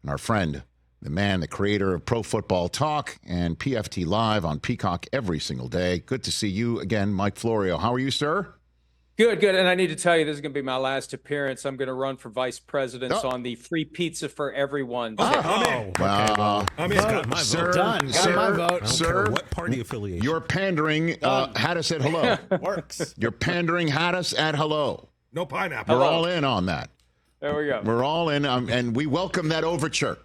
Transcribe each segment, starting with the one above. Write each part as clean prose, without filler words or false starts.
and our friend, the man, the creator of Pro Football Talk and PFT Live on Peacock every single day. Good to see you again, Mike Florio. How are you, sir? Good. And I need to tell you, this is going to be my last appearance. I'm going to run for vice president on the free pizza for everyone. I'm in. Sir, Done. Got my vote. Sir, what party affiliation? you're pandering. Had us at hello. Works. You're pandering. Had us at hello. No pineapple. We're all in on that. There we go. We're all in, and we welcome that overture.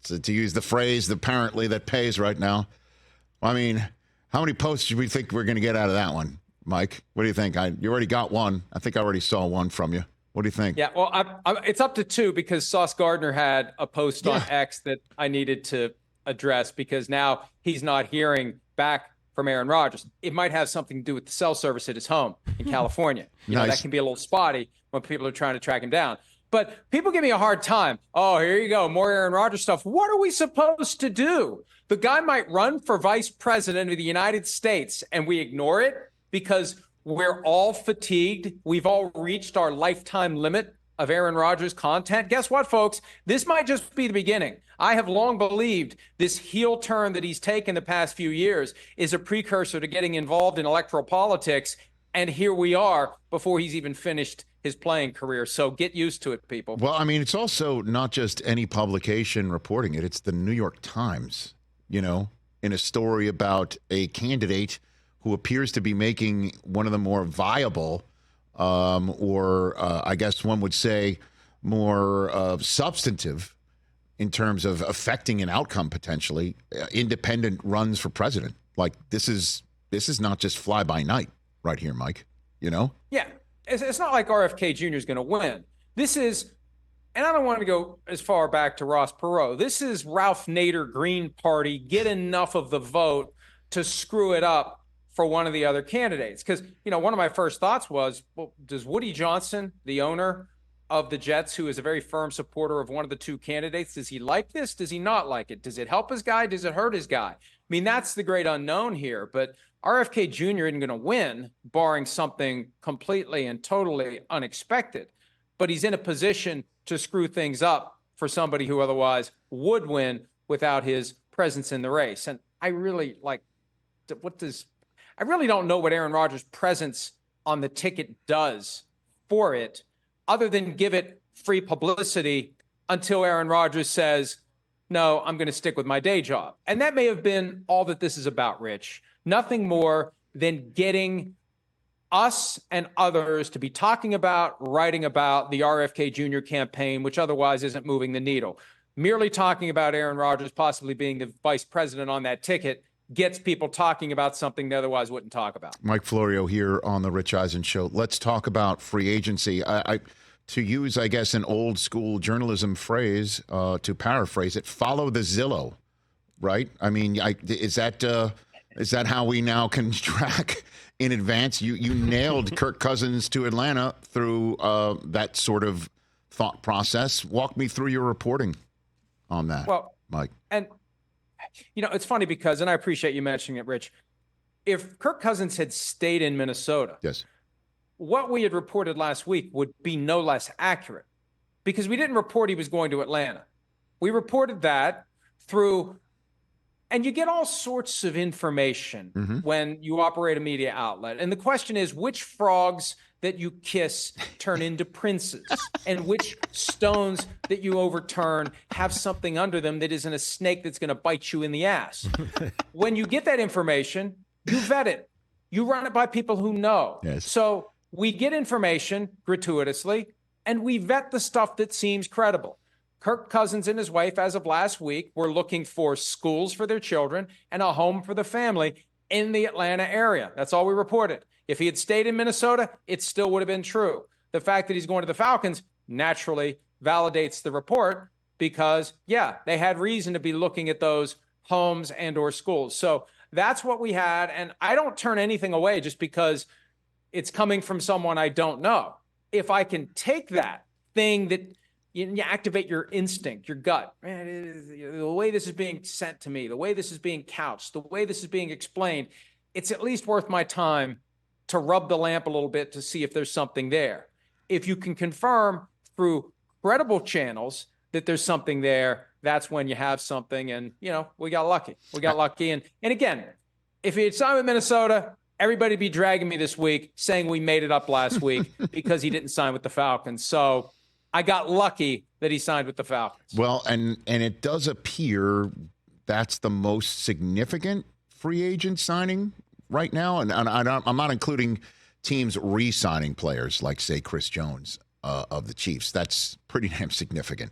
So to use the phrase apparently that pays right now. I mean, how many posts do we think we're going to get out of that one, Mike? What do you think? You already got one. I think I already saw one from you. What do you think? Yeah, well, it's up to two because Sauce Gardner had a post on X that I needed to address because now he's not hearing back from Aaron Rodgers. It might have something to do with the cell service at his home in California. You know, that can be a little spotty when people are trying to track him down. But people give me a hard time. Oh, here you go. More Aaron Rodgers stuff. What are we supposed to do? The guy might run for vice president of the United States and we ignore it because we're all fatigued. We've all reached our lifetime limit of Aaron Rodgers content. Guess what, folks? This might just be the beginning. I have long believed this heel turn that he's taken the past few years is a precursor to getting involved in electoral politics. And here we are before he's even finished his playing career. So get used to it, people. Well, I mean, it's also not just any publication reporting it. It's the New York Times, you know, in a story about a candidate who appears to be making one of the more viable I guess one would say more substantive in terms of affecting an outcome potentially, independent runs for president. Like this is not just fly by night right here, Mike, you know? Yeah. It's not like RFK Jr. is going to win. This is, and I don't want to go as far back to Ross Perot. This is Ralph Nader Green Party. Get enough of the vote to screw it up for one of the other candidates. Because, you know, one of my first thoughts was, well, does Woody Johnson, the owner of the Jets, who is a very firm supporter of one of the two candidates, does he like this? Does he not like it? Does it help his guy? Does it hurt his guy? I mean, that's the great unknown here. But RFK Jr. isn't going to win, barring something completely and totally unexpected. But he's in a position to screw things up for somebody who otherwise would win without his presence in the race. And I really I really don't know what Aaron Rodgers' presence on the ticket does for it, other than give it free publicity until Aaron Rodgers says, no, I'm going to stick with my day job. And that may have been all that this is about, Rich. Nothing more than getting us and others to be talking about, writing about the RFK Jr. campaign, which otherwise isn't moving the needle. Merely talking about Aaron Rodgers possibly being the vice president on that ticket gets people talking about something they otherwise wouldn't talk about. Mike Florio here on the Rich Eisen Show. Let's talk about free agency. To use, I guess, an old school journalism phrase, to paraphrase it, follow the Zillow, right? I mean, is that how we now can track in advance? You nailed Kirk Cousins to Atlanta through that sort of thought process. Walk me through your reporting on that, Mike. And, you know, it's funny because, and I appreciate you mentioning it, Rich, if Kirk Cousins had stayed in Minnesota, yes, what we had reported last week would be no less accurate because we didn't report he was going to Atlanta. We reported that through, and you get all sorts of information when you operate a media outlet. And the question is, which frogs that you kiss turn into princes and which stones that you overturn have something under them that isn't a snake that's going to bite you in the ass. When you get that information, you vet it. You run it by people who know. Yes. So we get information gratuitously, and we vet the stuff that seems credible. Kirk Cousins and his wife, as of last week, were looking for schools for their children and a home for the family in the Atlanta area. That's all we reported. If he had stayed in Minnesota, it still would have been true. The fact that he's going to the Falcons naturally validates the report because, yeah, they had reason to be looking at those homes and or schools. So that's what we had. And I don't turn anything away just because it's coming from someone I don't know. If I can take that thing that you activate your instinct, your gut, man, the way this is being sent to me, the way this is being couched, the way this is being explained, it's at least worth my time to rub the lamp a little bit to see if there's something there. If you can confirm through credible channels that there's something there, that's when you have something. And, we got lucky. And again, if he had signed with Minnesota, everybody be dragging me this week saying we made it up last week because he didn't sign with the Falcons. So I got lucky that he signed with the Falcons. Well, and it does appear that's the most significant free agent signing right now. And I'm not including teams re-signing players like, say, Chris Jones of the Chiefs. That's pretty damn significant.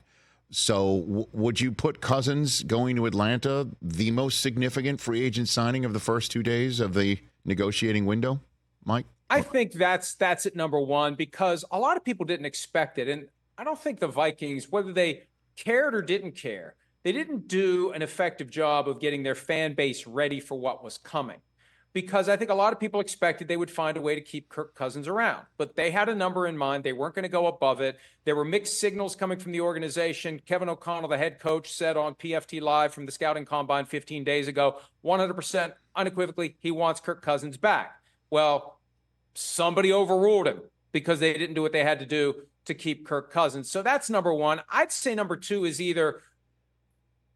So would you put Cousins going to Atlanta the most significant free agent signing of the first 2 days of the negotiating window, Mike? I think that's at number one because a lot of people didn't expect it. And I don't think the Vikings, whether they cared or didn't care, they didn't do an effective job of getting their fan base ready for what was coming. Because I think a lot of people expected they would find a way to keep Kirk Cousins around. But they had a number in mind. They weren't going to go above it. There were mixed signals coming from the organization. Kevin O'Connell, the head coach, said on PFT Live from the Scouting Combine 15 days ago, 100% unequivocally, he wants Kirk Cousins back. Well, somebody overruled him because they didn't do what they had to do to keep Kirk Cousins. So that's number one. I'd say number two is either,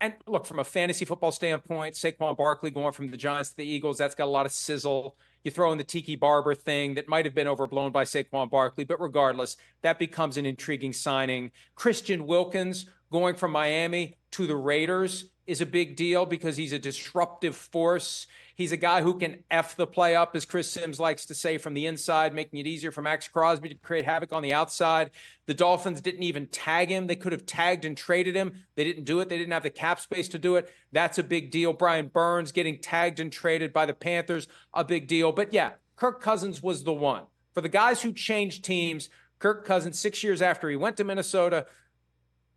and look, from a fantasy football standpoint, Saquon Barkley going from the Giants to the Eagles, that's got a lot of sizzle. You throw in the Tiki Barber thing that might have been overblown by Saquon Barkley, but regardless, that becomes an intriguing signing. Christian Wilkins going from Miami to the Raiders is a big deal because he's a disruptive force. He's a guy who can F the play up, as Chris Sims likes to say, from the inside, making it easier for Max Crosby to create havoc on the outside. The Dolphins didn't even tag him. They could have tagged and traded him. They didn't do it. They didn't have the cap space to do it. That's a big deal. Brian Burns getting tagged and traded by the Panthers, a big deal. But yeah, Kirk Cousins was the one. For the guys who changed teams, Kirk Cousins, 6 years after he went to Minnesota,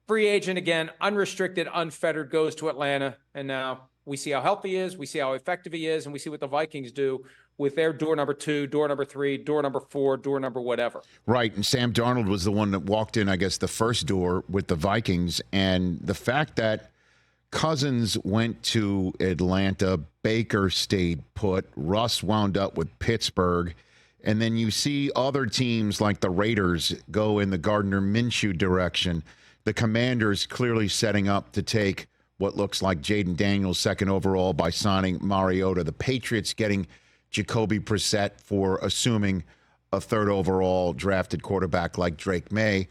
free agent again, unrestricted, unfettered, goes to Atlanta. And now we see how healthy he is, we see how effective he is, and we see what the Vikings do with their door number 2, door number 3, door number 4, door number whatever. Right, and Sam Darnold was the one that walked in, I guess, the first door with the Vikings. And the fact that Cousins went to Atlanta, Baker stayed put, Russ wound up with Pittsburgh, and then you see other teams like the Raiders go in the Gardner Minshew direction. The Commanders clearly setting up to take what looks like Jaden Daniels second overall by signing Mariota. The Patriots getting Jacoby Brissett for assuming a third overall drafted quarterback like Drake May.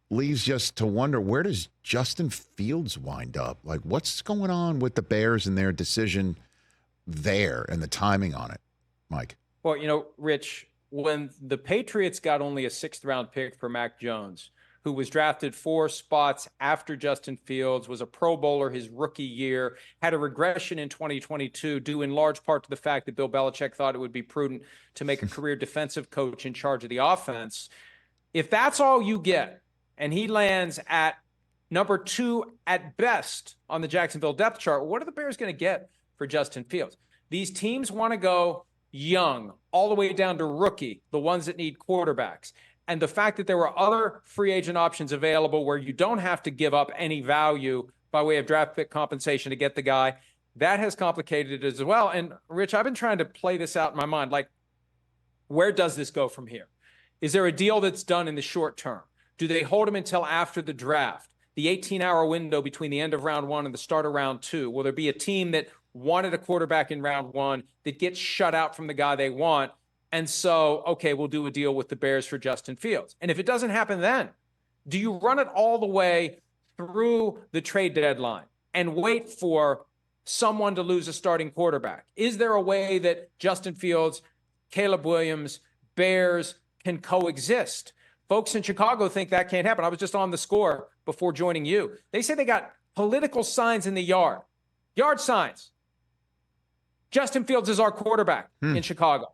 Leaves just to wonder, where does Justin Fields wind up? Like, what's going on with the Bears and their decision there and the timing on it, Mike? Well, Rich, when the Patriots got only a 6th-round pick for Mac Jones, who was drafted 4 spots after Justin Fields, was a Pro Bowler his rookie year, had a regression in 2022 due in large part to the fact that Bill Belichick thought it would be prudent to make a career defensive coach in charge of the offense. If that's all you get, and he lands at number 2 at best on the Jacksonville depth chart, what are the Bears going to get for Justin Fields? These teams want to go young, all the way down to rookie, the ones that need quarterbacks. And the fact that there were other free agent options available where you don't have to give up any value by way of draft pick compensation to get the guy, that has complicated it as well. And Rich, I've been trying to play this out in my mind. Like, where does this go from here? Is there a deal that's done in the short term? Do they hold him until after the draft? The 18-hour window between the end of round 1 and the start of round 2. Will there be a team that wanted a quarterback in round 1 that gets shut out from the guy they want? And so, okay, we'll do a deal with the Bears for Justin Fields. And if it doesn't happen then, do you run it all the way through the trade deadline and wait for someone to lose a starting quarterback? Is there a way that Justin Fields, Caleb Williams, Bears can coexist? Folks in Chicago think that can't happen. I was just on the Score before joining you. They say they got political signs in the yard signs. Justin Fields is our quarterback in Chicago.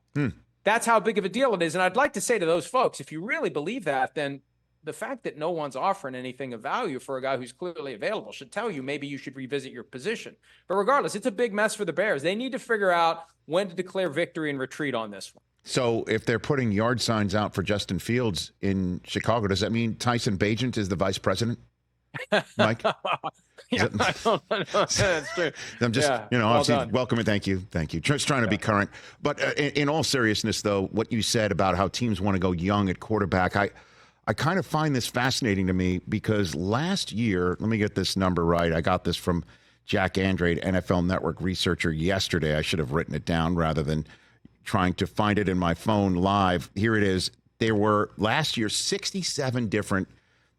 That's how big of a deal it is. And I'd like to say to those folks, if you really believe that, then the fact that no one's offering anything of value for a guy who's clearly available should tell you maybe you should revisit your position. But regardless, it's a big mess for the Bears. They need to figure out when to declare victory and retreat on this one. So if they're putting yard signs out for Justin Fields in Chicago, does that mean Tyson Bagent is the vice president? Mike? Yeah, I don't know. That's true. I'm just, well welcome and thank you. Just trying to be current. But in all seriousness, though, what you said about how teams want to go young at quarterback, I kind of find this fascinating to me because last year, let me get this number right. I got this from Jack Andrade, NFL Network researcher, yesterday. I should have written it down rather than trying to find it in my phone live. Here it is. There were last year 67 different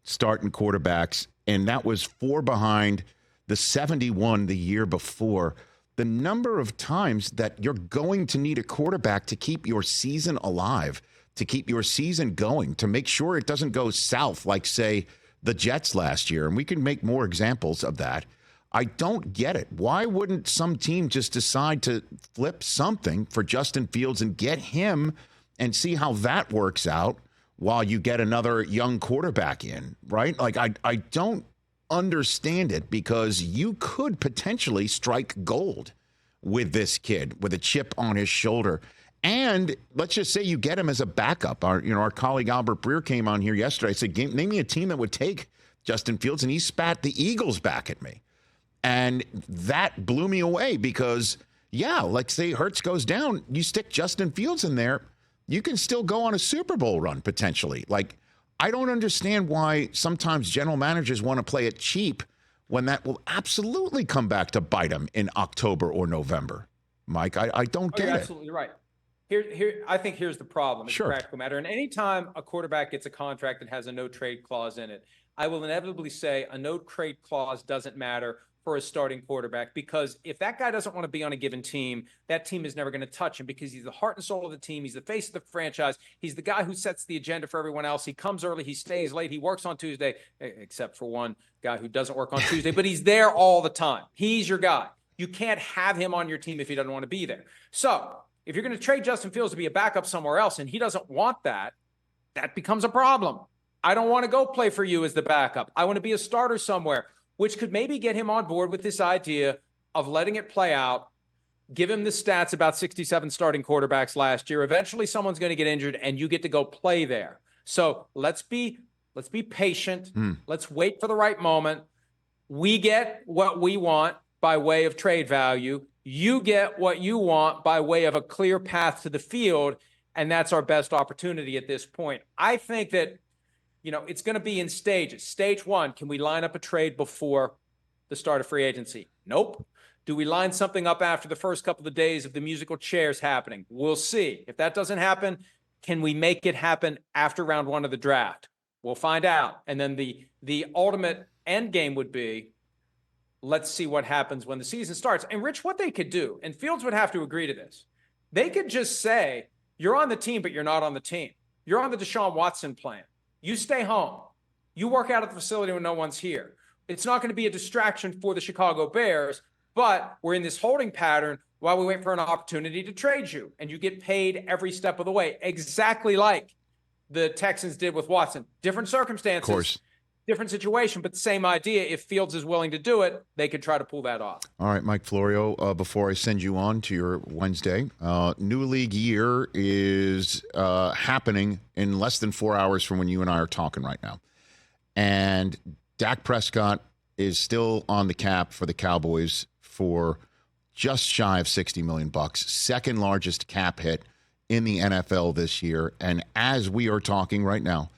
starting quarterbacks, and that was 4 behind the 71 the year before. The number of times that you're going to need a quarterback to keep your season alive, to keep your season going, to make sure it doesn't go south like, say, the Jets last year. And we can make more examples of that. I don't get it. Why wouldn't some team just decide to flip something for Justin Fields and get him and see how that works out while you get another young quarterback in, right? Like, I don't understand it, because you could potentially strike gold with this kid with a chip on his shoulder. And let's just say you get him as a backup. Our colleague Albert Breer came on here yesterday. I said, name me a team that would take Justin Fields, and he spat the Eagles back at me. And that blew me away because, yeah, like say Hurts goes down, you stick Justin Fields in there, you can still go on a Super Bowl run potentially. Like, I don't understand why sometimes general managers want to play it cheap when that will absolutely come back to bite them in October or November. Mike, I don't get you're it. absolutely right. I think here's the problem. It's a practical matter. And anytime a quarterback gets a contract that has a no trade clause in it, I will inevitably say a no trade clause doesn't matter for a starting quarterback, because if that guy doesn't want to be on a given team, that team is never going to touch him, because he's the heart and soul of the team. He's the face of the franchise. He's the guy who sets the agenda for everyone else. He comes early. He stays late. He works on Tuesday, except for one guy who doesn't work on Tuesday, but he's there all the time. He's your guy. You can't have him on your team if he doesn't want to be there. So if you're going to trade Justin Fields to be a backup somewhere else and he doesn't want that, that becomes a problem. I don't want to go play for you as the backup. I want to be a starter somewhere, which could maybe get him on board with this idea of letting it play out, give him the stats about 67 starting quarterbacks last year. Eventually someone's going to get injured and you get to go play there. So let's be patient. Let's wait for the right moment. We get what we want by way of trade value. You get what you want by way of a clear path to the field. And that's our best opportunity at this point. I think that, it's going to be in stages. Stage one, can we line up a trade before the start of free agency? Nope. Do we line something up after the first couple of days of the musical chairs happening? We'll see. If that doesn't happen, can we make it happen after round one of the draft? We'll find out. And then the ultimate end game would be, let's see what happens when the season starts. And Rich, what they could do, and Fields would have to agree to this, they could just say, you're on the team, but you're not on the team. You're on the Deshaun Watson plan. You stay home. You work out at the facility when no one's here. It's not going to be a distraction for the Chicago Bears, but we're in this holding pattern while we wait for an opportunity to trade you. And you get paid every step of the way, exactly like the Texans did with Watson. Different circumstances, of course, different situation, but the same idea. If Fields is willing to do it, they could try to pull that off. All right, Mike Florio, before I send you on to your Wednesday, new league year is happening in less than 4 hours from when you and I are talking right now. And Dak Prescott is still on the cap for the Cowboys for just shy of $60 million, second largest cap hit in the NFL this year. And as we are talking right now,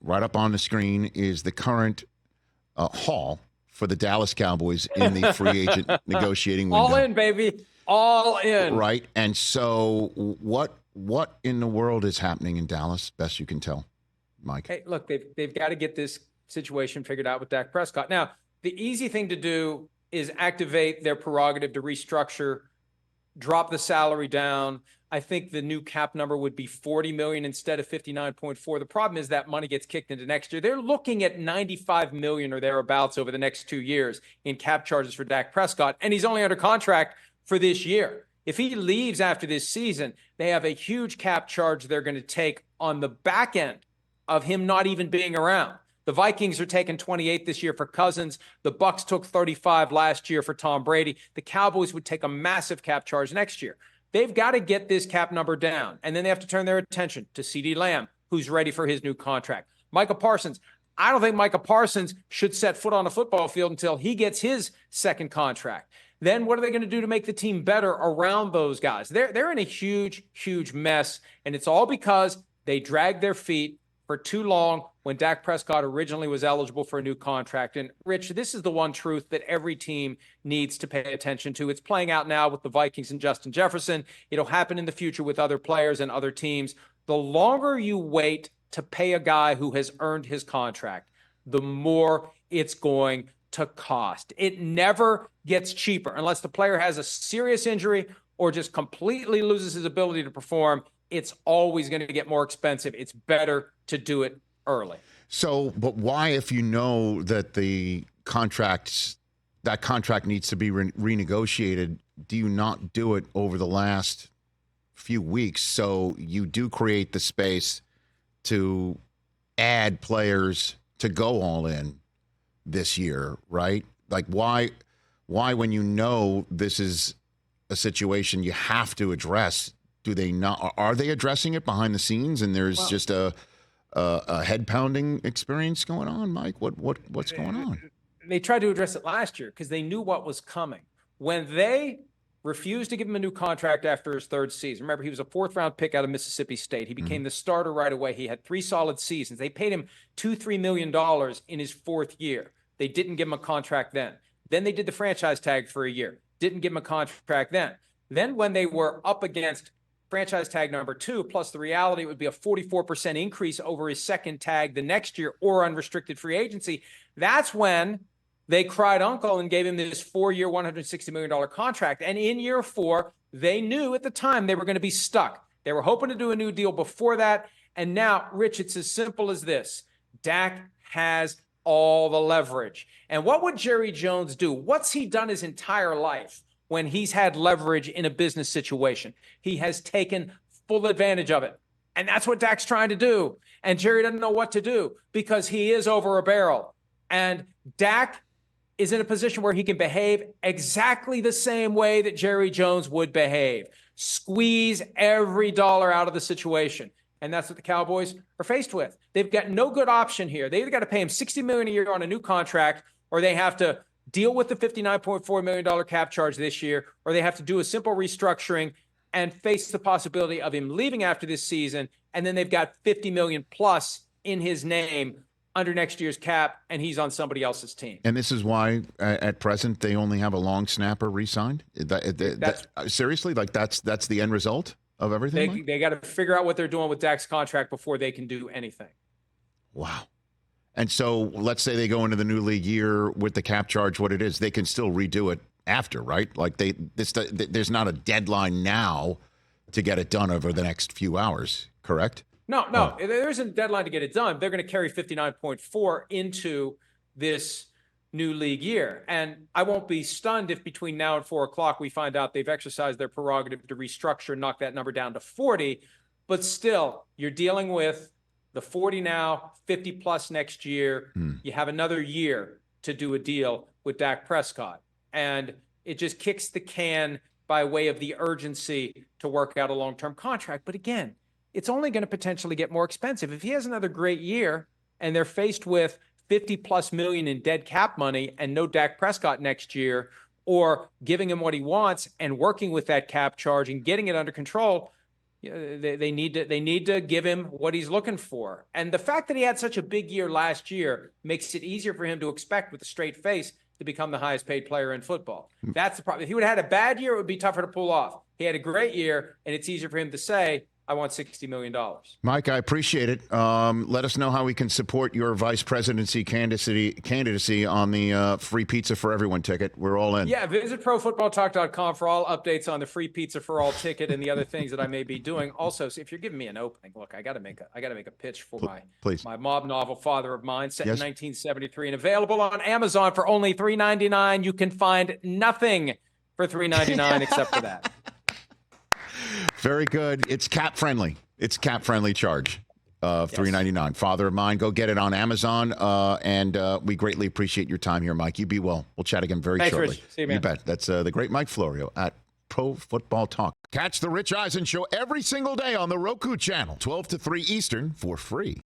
right up on the screen is the current haul for the Dallas Cowboys in the free agent negotiating window. All in, baby. All in. Right. And so what in the world is happening in Dallas, best you can tell, Mike? Hey, look, they've got to get this situation figured out with Dak Prescott. Now, the easy thing to do is activate their prerogative to restructure, drop the salary down. I think the new cap number would be $40 million instead of $59.4. The problem is that money gets kicked into next year. They're looking at $95 million or thereabouts over the next 2 years in cap charges for Dak Prescott, and he's only under contract for this year. If he leaves after this season, they have a huge cap charge they're going to take on the back end of him not even being around. The Vikings are taking 28 this year for Cousins. The Bucs took 35 last year for Tom Brady. The Cowboys would take a massive cap charge next year. They've got to get this cap number down, and then they have to turn their attention to CeeDee Lamb, who's ready for his new contract. Micah Parsons, I don't think Micah Parsons should set foot on a football field until he gets his second contract. Then what are they going to do to make the team better around those guys? They're in a huge, huge mess, and it's all because they drag their feet for too long when Dak Prescott originally was eligible for a new contract. And Rich, this is the one truth that every team needs to pay attention to. It's playing out now with the Vikings and Justin Jefferson. It'll happen in the future with other players and other teams. The longer you wait to pay a guy who has earned his contract, the more it's going to cost. It never gets cheaper unless the player has a serious injury or just completely loses his ability to perform. It's always going to get more expensive. It's better to do it early. So, but why, if you know that that contract needs to be renegotiated, do you not do it over the last few weeks so you do create the space to add players to go all in this year, right? Like why when you know this is a situation you have to address, do they not? Are they addressing it behind the scenes and there's just a head pounding experience going on, Mike? What's going on? They tried to address it last year because they knew what was coming. When they refused to give him a new contract after his third season. Remember, he was a fourth-round pick out of Mississippi State. He became the starter right away. He had 3 solid seasons. They paid him $2-3 million in his fourth year. They didn't give him a contract then. Then they did the franchise tag for a year. Didn't give him a contract then. Then when they were up against franchise tag number 2, plus the reality it would be a 44% increase over his second tag the next year or unrestricted free agency, that's when they cried uncle and gave him this 4-year, $160 million contract. And in year 4, they knew at the time they were going to be stuck. They were hoping to do a new deal before that. And now, Rich, it's as simple as this. Dak has all the leverage. And what would Jerry Jones do? What's he done his entire life when he's had leverage in a business situation? He has taken full advantage of it. And that's what Dak's trying to do. And Jerry doesn't know what to do because he is over a barrel. And Dak is in a position where he can behave exactly the same way that Jerry Jones would behave. Squeeze every dollar out of the situation. And that's what the Cowboys are faced with. They've got no good option here. They either got to pay him $60 million a year on a new contract, or they have to deal with the $59.4 million cap charge this year, or they have to do a simple restructuring and face the possibility of him leaving after this season. And then they've got $50 million plus in his name under next year's cap, and he's on somebody else's team. And this is why, at present, they only have a long snapper re-signed? Seriously? Like, that's the end result of everything? They got to figure out what they're doing with Dak's contract before they can do anything. Wow. And so, let's say they go into the new league year with the cap charge what it is. They can still redo it after, right? Like, there's not a deadline now to get it done over the next few hours, correct? No, there isn't a deadline to get it done. They're going to carry 59.4 into this new league year. And I won't be stunned if between now and 4 o'clock we find out they've exercised their prerogative to restructure and knock that number down to 40. But still, you're dealing with the 40 now, 50 plus next year. You have another year to do a deal with Dak Prescott. And it just kicks the can by way of the urgency to work out a long-term contract. But again, it's only going to potentially get more expensive. If he has another great year and they're faced with $50+ million in dead cap money and no Dak Prescott next year, or giving him what he wants and working with that cap charge and getting it under control, they need to give him what he's looking for. And the fact that he had such a big year last year makes it easier for him to expect with a straight face to become the highest paid player in football. That's the problem. If he would have had a bad year, it would be tougher to pull off. He had a great year, and it's easier for him to say, I want $60 million. Mike, I appreciate it. Let us know how we can support your vice presidency candidacy on the free pizza for everyone ticket. We're all in. Yeah, visit profootballtalk.com for all updates on the free pizza for all ticket and the other things that I may be doing. Also, if you're giving me an opening, look, I got to make a pitch for my mob novel, Father of Mine, set in 1973 and available on Amazon for only $3.99. You can find nothing for $3.99 except for that. Very good. It's cap friendly. It's cap friendly charge. $3.99. Father of Mine. Go get it on Amazon. And we greatly appreciate your time here, Mike. You be well. We'll chat again very shortly. Rich. See you, man. You bet. That's the great Mike Florio at Pro Football Talk. Catch the Rich Eisen Show every single day on the Roku channel, 12 to 3 Eastern, for free.